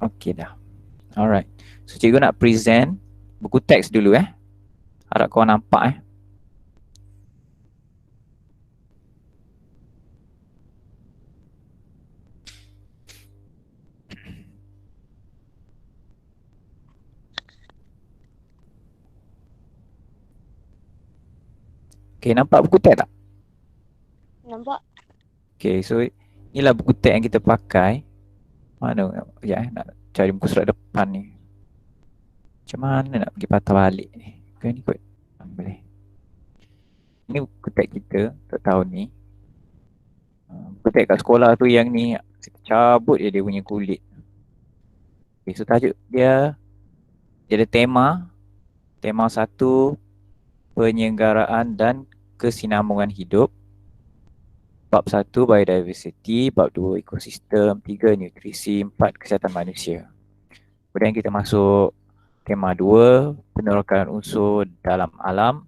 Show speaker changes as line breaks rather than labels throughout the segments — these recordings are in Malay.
Okey dah. Alright. So cikgu nak present buku teks dulu Harap korang nampak Okay, nampak buku teks tak?
Nampak?
Okay, so inilah buku teks yang kita pakai. Mana? Sekejap nak cari muka surat depan ni. Macam mana nak pergi patah balik ni? Okay, ni kot. Boleh. Ini buku teks kita untuk tahun ni. Buku teks kat sekolah tu yang ni cabut je dia punya kulit. Okay, so tajuk dia ada tema. Tema 1, penyelenggaraan dan kesinambungan hidup. Bab 1, biodiversity. Bab 2, ekosistem. 3, nutrisi. 4, kesihatan manusia. Kemudian kita masuk tema 2, penerokan unsur dalam alam.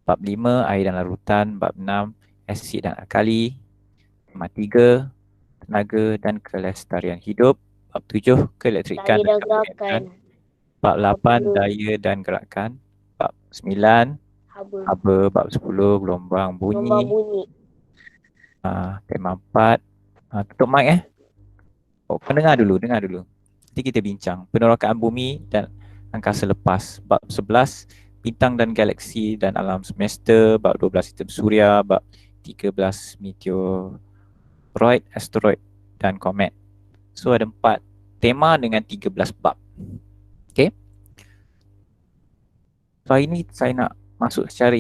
Bab 5, air dan larutan. Bab 6, asid dan alkali. Tema 3, tenaga dan kelestarian hidup. Bab 7, keelektrikan
Daya
dan
dan gerakan.
keberanian. Bab 8, daya dan gerakan. Bab 9, haba. Bab 10, gelombang bunyi.
Gelombang bunyi.
Tema 4, tutup mic pendengar dulu, dengar dulu. Nanti kita bincang penerokaan bumi dan angkasa lepas. Bab 11, bintang dan galaksi dan alam semesta. Bab 12, sistem suria. Bab 13, meteoroid, asteroid dan komet. So ada 4 tema dengan 13 bab. Okay. So hari ni saya nak masuk secara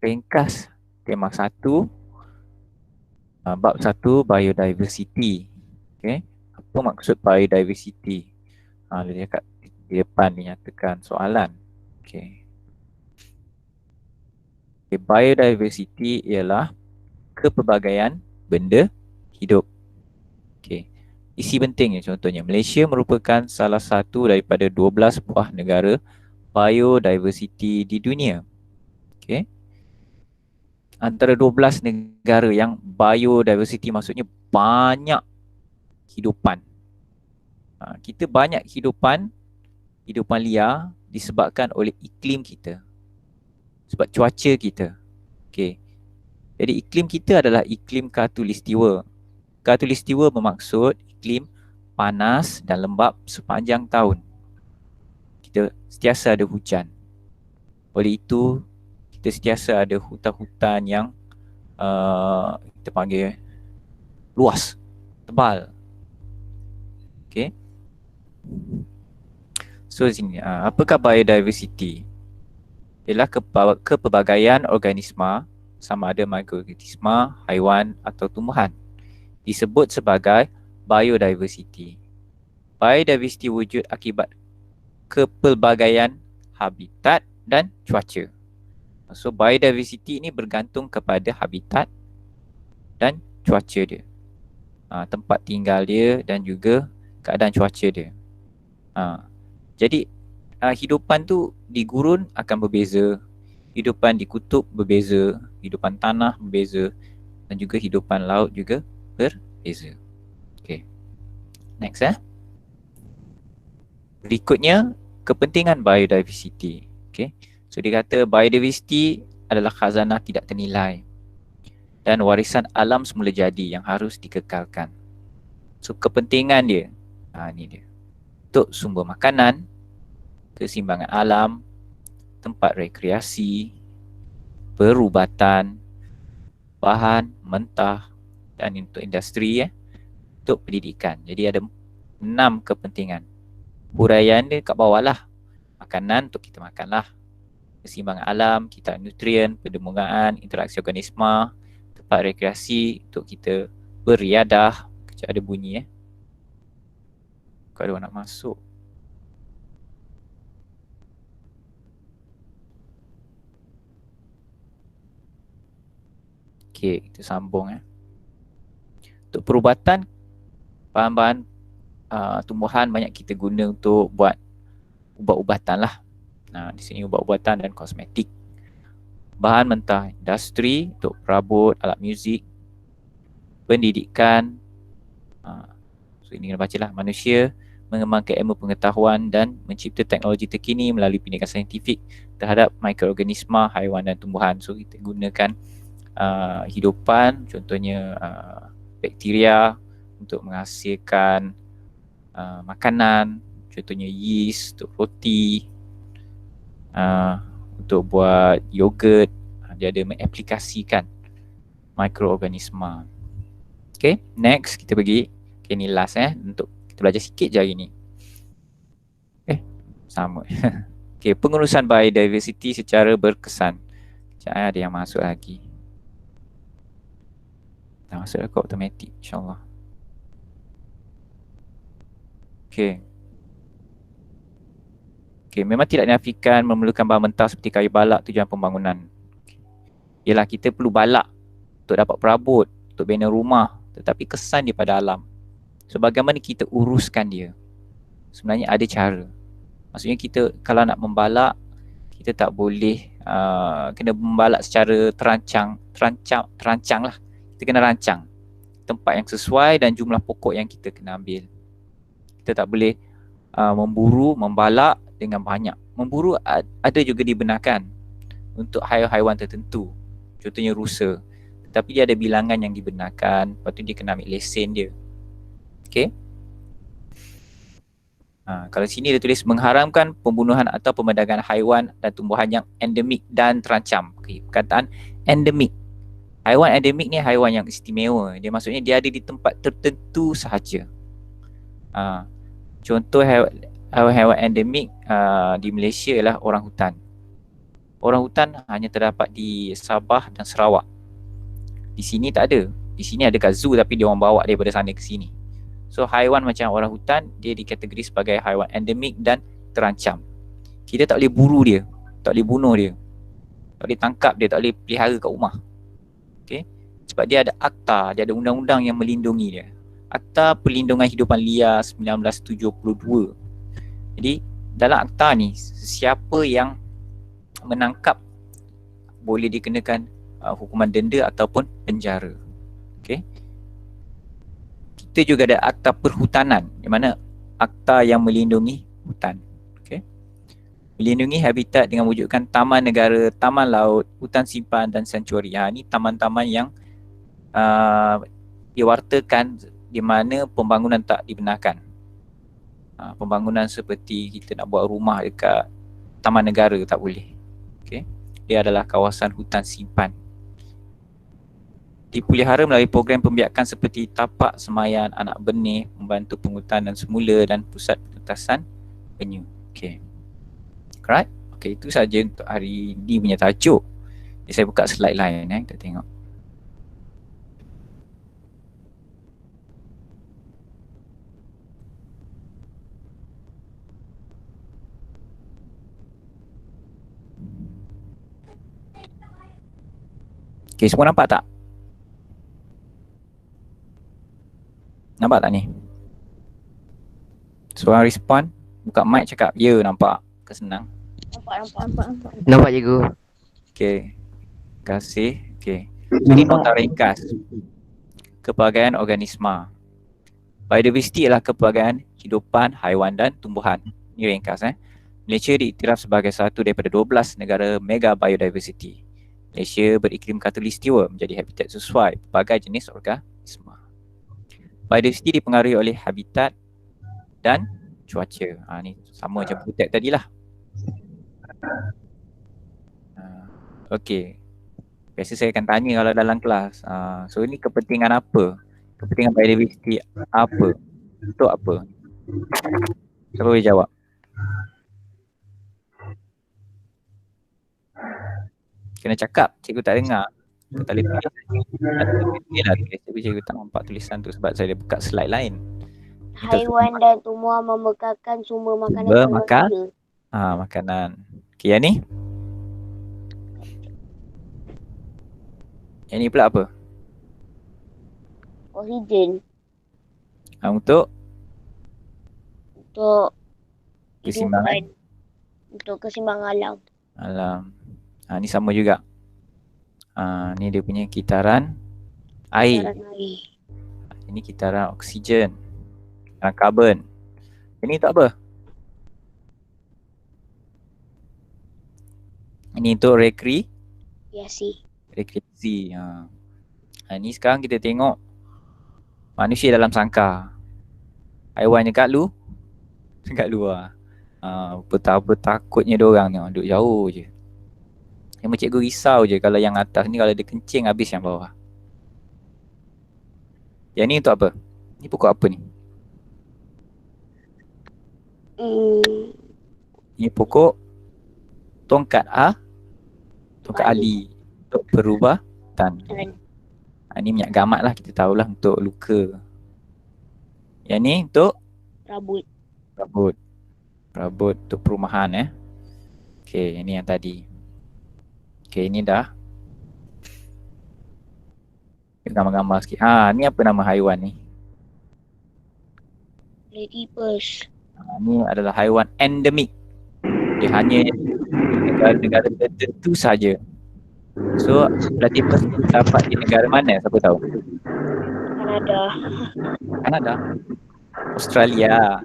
ringkas tema 1. Bab 1, biodiversity. Okay. Apa maksud biodiversity? Dia kat di depan ni nyatakan soalan. Okay. Biodiversity ialah kepelbagaian benda hidup. Okay. Isi pentingnya contohnya, Malaysia merupakan salah satu daripada 12 buah negara biodiversity di dunia. Okay. Antara 12 negara yang biodiversity maksudnya banyak hidupan. Kita banyak hidupan liar disebabkan oleh iklim kita. Sebab cuaca kita. Okay. Jadi iklim kita adalah iklim khatulistiwa. Khatulistiwa bermaksud iklim panas dan lembap sepanjang tahun. Kita sentiasa ada hujan. Oleh itu, kita sentiasa ada hutan-hutan yang kita panggil luas, tebal. Okay. So sini, apakah biodiversity? Ialah kepelbagaian organisma, sama ada mikroorganisma, haiwan atau tumbuhan. Disebut sebagai biodiversity. Biodiversity wujud akibat kepelbagaian habitat dan cuaca. So biodiversity ini bergantung kepada habitat dan cuaca dia. Tempat tinggal dia dan juga keadaan cuaca dia. Jadi hidupan tu di gurun akan berbeza, hidupan di kutub berbeza, hidupan tanah berbeza dan juga hidupan laut juga berbeza. Okay. Next Berikutnya, kepentingan biodiversity. Okay. So dia kata biodiversity adalah khazanah tidak ternilai dan warisan alam semula jadi yang harus dikekalkan. So kepentingan dia, ni dia. Untuk sumber makanan, keseimbangan alam, tempat rekreasi, perubatan, bahan mentah dan untuk industri untuk pendidikan. Jadi ada 6 kepentingan. Huraian dia kat bawah lah. Makanan untuk kita makan lah. Keseimbangan alam, kita nutrien, pendemungaan, interaksi organisma, tempat rekreasi untuk kita beriadah. Kejap ada bunyi Kalau ada orang nak masuk. Okay, kita sambung Untuk perubatan, bahan-bahan tumbuhan banyak kita guna untuk buat ubat-ubatan lah. Di sini ubat-ubatan dan kosmetik. Bahan mentah industri untuk perabot, alat muzik, pendidikan. So ini kena baca lah. Manusia mengembangkan ilmu pengetahuan dan mencipta teknologi terkini melalui pendidikan saintifik terhadap mikroorganisma, haiwan dan tumbuhan. So kita gunakan hidupan, contohnya bakteria untuk menghasilkan makanan, contohnya yeast untuk roti, untuk buat yogurt. Dia ada mengaplikasikan mikroorganisma. Okay, next kita pergi. Okay, ni last untuk kita belajar sikit je hari ni. Sama. Okay, pengurusan biodiversity secara berkesan. Sekejap ada yang masuk lagi. Dah masuk dah kot automatik, insyaAllah. Okay. Okay, memang tidak dinafikan memerlukan bahan mentah seperti kayu balak tujuan pembangunan. Yalah, kita perlu balak untuk dapat perabot, untuk bina rumah, tetapi kesan dia pada alam. So bagaimana kita uruskan dia? Sebenarnya ada cara. Maksudnya kita kalau nak membalak, kita tak boleh kena membalak secara terancang lah. Kita kena rancang tempat yang sesuai dan jumlah pokok yang kita kena ambil. Kita tak boleh memburu, membalak dengan banyak. Memburu ada juga dibenarkan untuk haiwan tertentu. Contohnya rusa. Tapi dia ada bilangan yang dibenarkan. Lepas tu dia kena ambil lesen dia. Okay. Kalau sini dia tulis mengharamkan pembunuhan atau pemandangan haiwan dan tumbuhan yang endemik dan terancam. Okay. Perkataan endemik. Haiwan endemik ni haiwan yang istimewa. Dia maksudnya dia ada di tempat tertentu sahaja. Contoh haiwan endemik di Malaysia ialah orang hutan. Orang hutan hanya terdapat di Sabah dan Sarawak. Di sini tak ada. Di sini ada kat zoo tapi dia orang bawa daripada sana ke sini. So haiwan macam orang hutan dia dikategori sebagai haiwan endemik dan terancam. Kita tak boleh buru dia, tak boleh bunuh dia, tak boleh tangkap dia, tak boleh pelihara kat rumah. Okay? Sebab dia ada akta, dia ada undang-undang yang melindungi dia. Akta Perlindungan Hidupan Liar 1972. Jadi dalam akta ni siapa yang menangkap boleh dikenakan hukuman denda ataupun penjara. Okay? Kita juga ada Akta Perhutanan, di mana akta yang melindungi hutan. Okay? Melindungi habitat dengan wujudkan taman negara, taman laut, hutan simpan dan sanctuary. Ini taman-taman yang diwartakan di mana pembangunan tak dibenarkan. Pembangunan seperti kita nak buat rumah dekat taman negara tak boleh. Okay? Dia adalah kawasan hutan simpan. Dipelihara melalui program pembiakan seperti tapak semayan, anak benih, membantu penghutanan semula dan pusat penutasan penyu. Okay. Alright. Okay, itu saja untuk hari ini punya tajuk. Jadi saya buka slide lain kita tengok. Okay, semua nampak tak? Nampak tak ni? Seorang respon, buka mic cakap, ya nampak. Kesenang.
Nampak cikgu.
Okay. Terima kasih. Okay. Ini nota ringkas. Kepelbagaian organisma. Biodiversity ialah kepelbagaian hidupan haiwan dan tumbuhan. Ini ringkas. Malaysia diiktiraf sebagai satu daripada 12 negara mega biodiversity. Malaysia beriklim khatulistiwa menjadi habitat sesuai pelbagai jenis organisma. Biodiversity dipengaruhi oleh habitat dan cuaca. Ni sama macam butek tadilah. Okey. Biasa saya akan tanya kalau dalam kelas. So ini kepentingan apa? Kepentingan biodiversity apa? Untuk apa? Siapa boleh jawab? Kena cakap, cikgu tak dengar. Tak boleh tulis. Tapi cikgu tak nampak tulisan tu sebab saya dah buka slide lain.
Haiwan dan tumbuhan membekalkan sumber makanan semula.
Makanan. Okey, yang ni? Yang ni pula apa?
Oksigen.
Untuk keseimbangan.
Untuk keseimbangan alam.
Alam. Ni sama juga. Ni dia punya kitaran air. Ini kitaran oksigen, kitaran karbon. Ini untuk apa? Ini untuk
Ya sih.
rekreasi. Ini sekarang kita tengok manusia dalam sangkar. Haiwan dekat dekat luar. Betapa takutnya diorang ni, duduk jauh je. Memang cikgu risau je kalau yang atas ni kalau dia kencing habis yang bawah. Yang ni untuk apa? Ni pokok apa ni? Ni pokok tongkat tongkat ali untuk perubatan. Ni minyak gamat lah, kita tahulah untuk luka. Yang ni untuk
Rabut.
Perabot untuk perumahan Okay, ini yang tadi. Okay, ini dah gambar-gambar sikit. Ni apa nama haiwan ni?
Platypus.
Ni adalah haiwan endemik. Dia hanya di negara-negara tertentu saja. So, platypus ni dapat di negara mana? Siapa tahu? Kanada. Australia.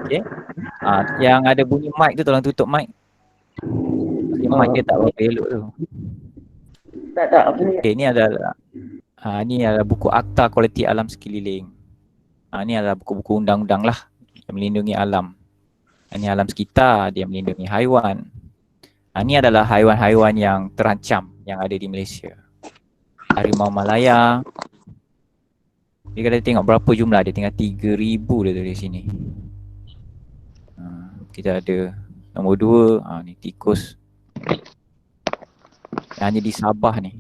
Okay. Yang ada bunyi mic tu tolong tutup mic. Mic dia tak berapa elok tu.
Tak.
Okay, ni adalah buku Akta Kualiti Alam Sekeliling. Ni adalah buku-buku undang-undang lah yang melindungi alam. Ini alam sekitar, dia melindungi haiwan. Ini adalah haiwan-haiwan yang terancam yang ada di Malaysia. Harimau Malaya. Dia kata tengok berapa jumlah dia, tinggal 3,000 dia dari sini. Kita ada nombor 2, ni tikus. Yang hanya di Sabah ni.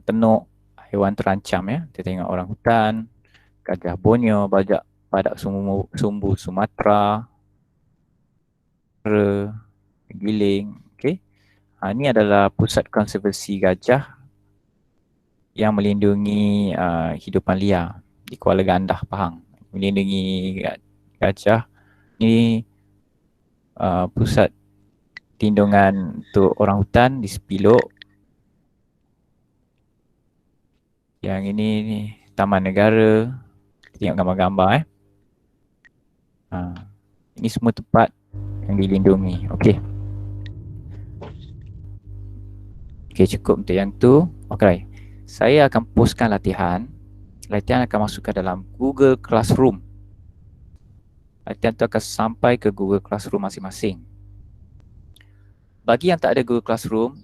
Tenuk, haiwan terancam ya. Kita tengok orang hutan, gajah Borneo, badak sumbu Sumatera, giling. Okay. Ini adalah pusat konservasi gajah yang melindungi hidupan liar di Kuala Gandah, Pahang. Melindungi gajah. Ini pusat tindungan untuk orang hutan di Sepilok. Yang ini ni Taman Negara. Kita tengok gambar-gambar ini semua tempat yang dilindungi. Okey. Okey, cukup untuk yang tu. Okey. Saya akan postkan latihan. Latihan akan masuk ke dalam Google Classroom. Latihan tu akan sampai ke Google Classroom masing-masing. Bagi yang tak ada Google Classroom,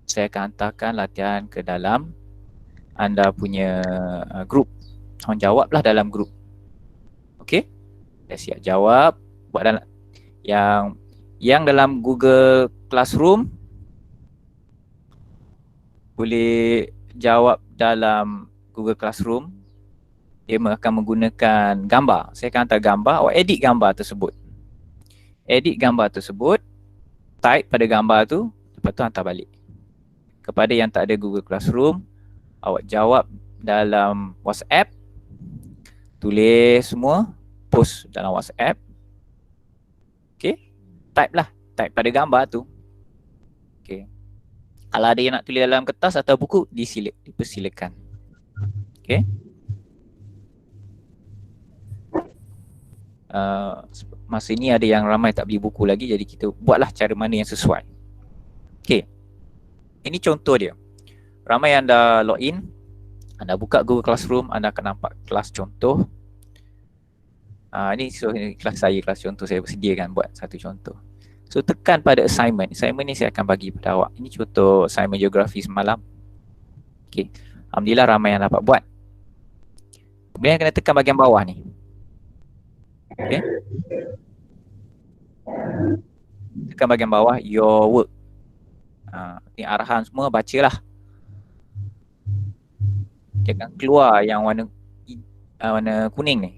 saya akan hantarkan latihan ke dalam anda punya grup. Tolong jawablah dalam grup. Okey? Dah siap jawab. Buat dalam yang dalam Google Classroom boleh jawab dalam Google Classroom. Dia akan menggunakan gambar. Saya akan hantar gambar, awak edit gambar tersebut. Edit gambar tersebut, type pada gambar tu, lepas tu hantar balik. Kepada yang tak ada Google Classroom, awak jawab dalam WhatsApp, tulis semua, post dalam WhatsApp. Okay, type pada gambar tu. Okay. Kalau ada yang nak tulis dalam kertas atau buku, dipersilakan. Okay. Masa ini ada yang ramai tak beli buku lagi, jadi kita buatlah cara mana yang sesuai. Okay. Ini contoh dia. Ramai yang dah login, anda buka Google Classroom, anda akan nampak kelas contoh. Ini kelas saya, kelas contoh saya sediakan buat satu contoh. So tekan pada assignment. Assignment ni saya akan bagi pada awak. Ini contoh assignment geografi semalam. Okay. Alhamdulillah ramai yang dapat buat. Kemudian kena tekan bahagian bawah ni. Okay. Tekan bahagian bawah, your work. Ni arahan semua, bacalah. Dia akan keluar yang warna kuning ni.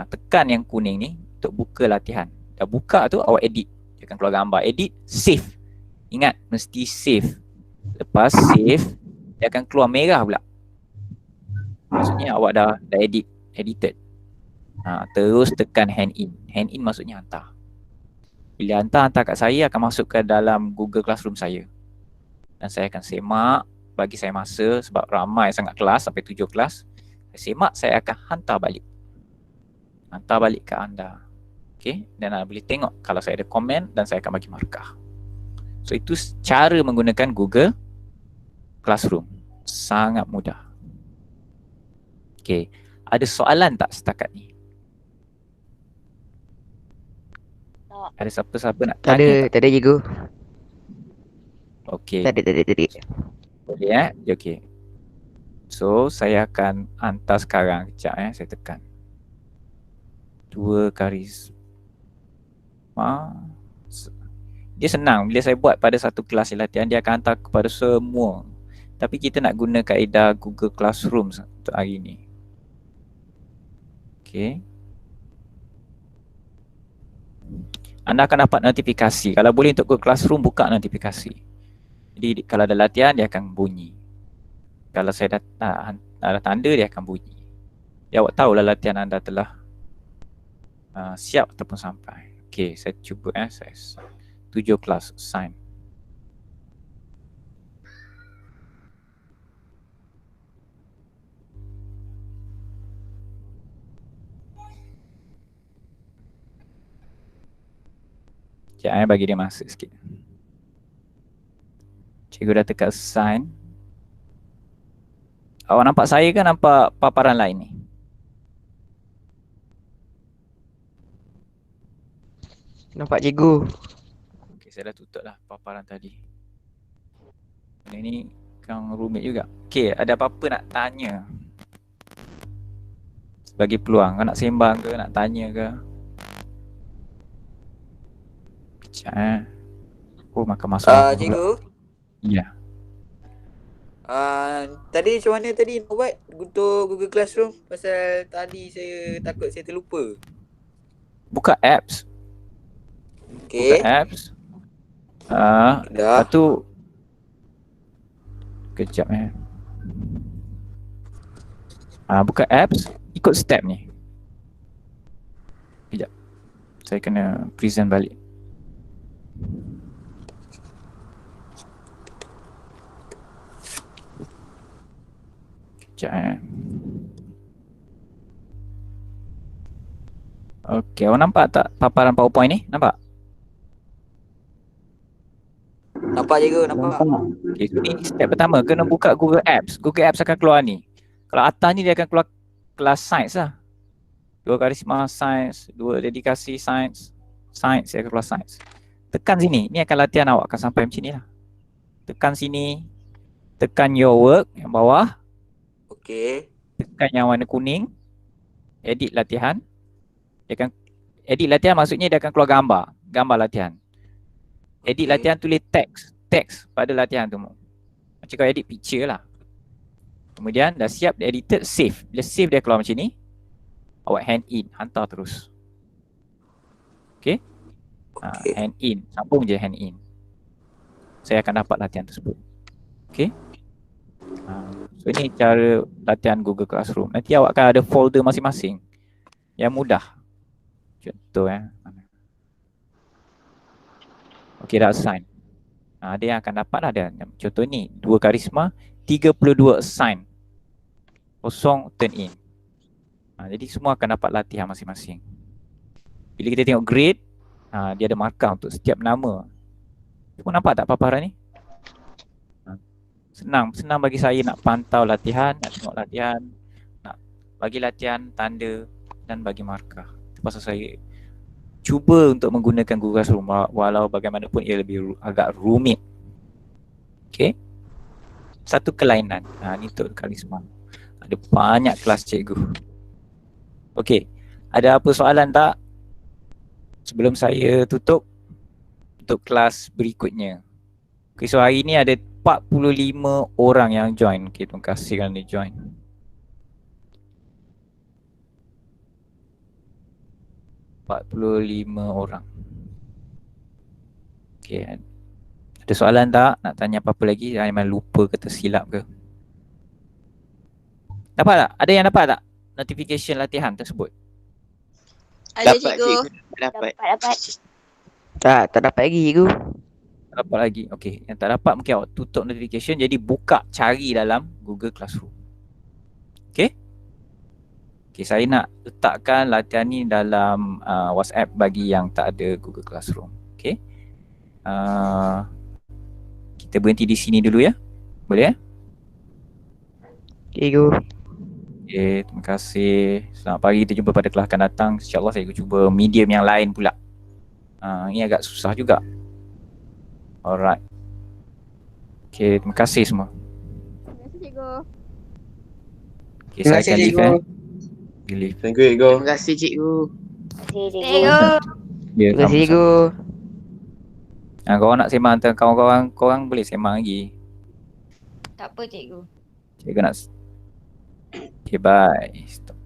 Tekan yang kuning ni untuk buka latihan. Dah buka tu, awak edit. Dia akan keluar gambar. Edit, save. Ingat, mesti save. Lepas save, dia akan keluar merah pula. Maksudnya awak dah edited. Terus tekan hand in. Hand in maksudnya hantar. Bila hantar kat saya, akan masuk ke dalam Google Classroom saya. Dan saya akan semak, bagi saya masa sebab ramai sangat kelas, sampai 7 kelas. Saya semak, saya akan hantar balik. Hantar balik ke anda. Okay, dan anda boleh tengok kalau saya ada komen dan saya akan bagi markah. So itu cara menggunakan Google Classroom. Sangat mudah. Okay, ada soalan tak setakat ni?
Tak.
Ada siapa-siapa nak
Tak ada,
tanya tak?
tak ada cikgu.
Okay,
Tak ada.
boleh okay. So saya akan hantar sekarang. Sekejap saya tekan. 2 karisma. Dia senang. Bila saya buat pada satu kelas latihan, dia akan hantar kepada semua. Tapi kita nak guna kaedah Google Classroom untuk hari ni. Okay. Anda akan dapat notifikasi. Kalau boleh untuk Google Classroom, buka notifikasi. Jadi kalau ada latihan, dia akan bunyi. Kalau saya ada tanda, dia akan bunyi. Ya, awak tahulah latihan anda telah siap ataupun sampai. Okay, saya cuba saya 7 kelas sign. Sekejap bagi dia masa sikit. Cikgu dah tekan sign. Awak nampak saya ke nampak paparan lain ni?
Nampak cikgu.
Okay, saya dah tutup lah paparan tadi. Ini kan rumit juga. Okay, ada apa-apa nak tanya? Sebagai peluang, kau nak sembang ke, nak tanya ke? Sekejap Oh, makan masuk.
Cikgu.
Ya.
Tadi macam mana tadi nak buat untuk Google Classroom? Pasal tadi saya takut saya terlupa.
Buka apps.
Okay.
Buka apps.
Dah.
Lepas tu kejap buka apps, ikut step ni. Kejap. Saya kena present balik. Kejap Okey, awak nampak tak paparan PowerPoint ni? Nampak?
Nampak cikgu, nampak.
Okay, so ni step pertama, kena buka Google Apps. Google Apps akan keluar ni. Kalau atas ni dia akan keluar kelas sains lah. 2 karisma sains, 2 dedikasi sains. Sains, dia akan keluar sains. Tekan sini, ni akan latihan awak akan sampai macam ni lah. Tekan sini. Tekan your work yang bawah.
Okay.
Tekan yang warna kuning. Edit latihan. Dia akan edit latihan maksudnya dia akan keluar gambar. Gambar latihan. Edit latihan tulis teks pada latihan tu. Macam kau edit picture lah. Kemudian dah siap, dia edited, save. Bila save dia keluar macam ni, awak hand in, hantar terus. Okay? Hand in, sambung je hand in. Saya akan dapat latihan tersebut. Okay? So ini cara latihan Google Classroom. Nanti awak akan ada folder masing-masing yang mudah. Contoh Okay, dah assign. Dia yang akan dapat ada. Contoh ni, 2 karisma, 32 assign. 0 turn in. Jadi semua akan dapat latihan masing-masing. Bila kita tengok grade, dia ada markah untuk setiap nama. Semua nampak tak paparan ni? Senang bagi saya nak pantau latihan, nak tengok latihan, nak bagi latihan, tanda dan bagi markah. Itu pasal saya cuba untuk menggunakan Google Classroom walau bagaimanapun ia lebih agak rumit. Okay. Satu kelainan. Ni untuk karisma. Ada banyak kelas cikgu. Okay. Ada apa soalan tak? Sebelum saya tutup untuk kelas berikutnya. Okay, so hari ni ada 45 orang yang join. Okay, terima kasih kerana join. orang. Okay. Ada soalan tak? Nak tanya apa-apa lagi? Memang lupa ke tersilap ke? Dapat tak? Ada yang dapat tak? Notification latihan tersebut?
Ada cikgu.
Dapat.
Tak dapat lagi cikgu.
Tak dapat lagi. Okay. Yang tak dapat mungkin awak tutup notification. Jadi buka, cari dalam Google Classroom. Okay? Okay, saya nak letakkan latihan ni dalam WhatsApp bagi yang tak ada Google Classroom. Okay. Kita berhenti di sini dulu ya. Boleh ya?
Okay, cikgu.
Okay, terima kasih. Selamat pagi, kita jumpa pada kelas akan datang. InsyaAllah saya cuba medium yang lain pula. Ini agak susah juga. Alright. Okay, terima kasih semua.
Terima kasih cikgu.
Okay, saya akan leave eh. Leave.
Thank you, Ego.
Terima kasih cikgu.
Cikgu.
Cikgu.
Ya,
Terima kasih cikgu.
Korang nak sembang antara kawan-kawan, korang boleh sembang lagi.
Tak apa cikgu.
Cikgu nak Okay, bye. Stop.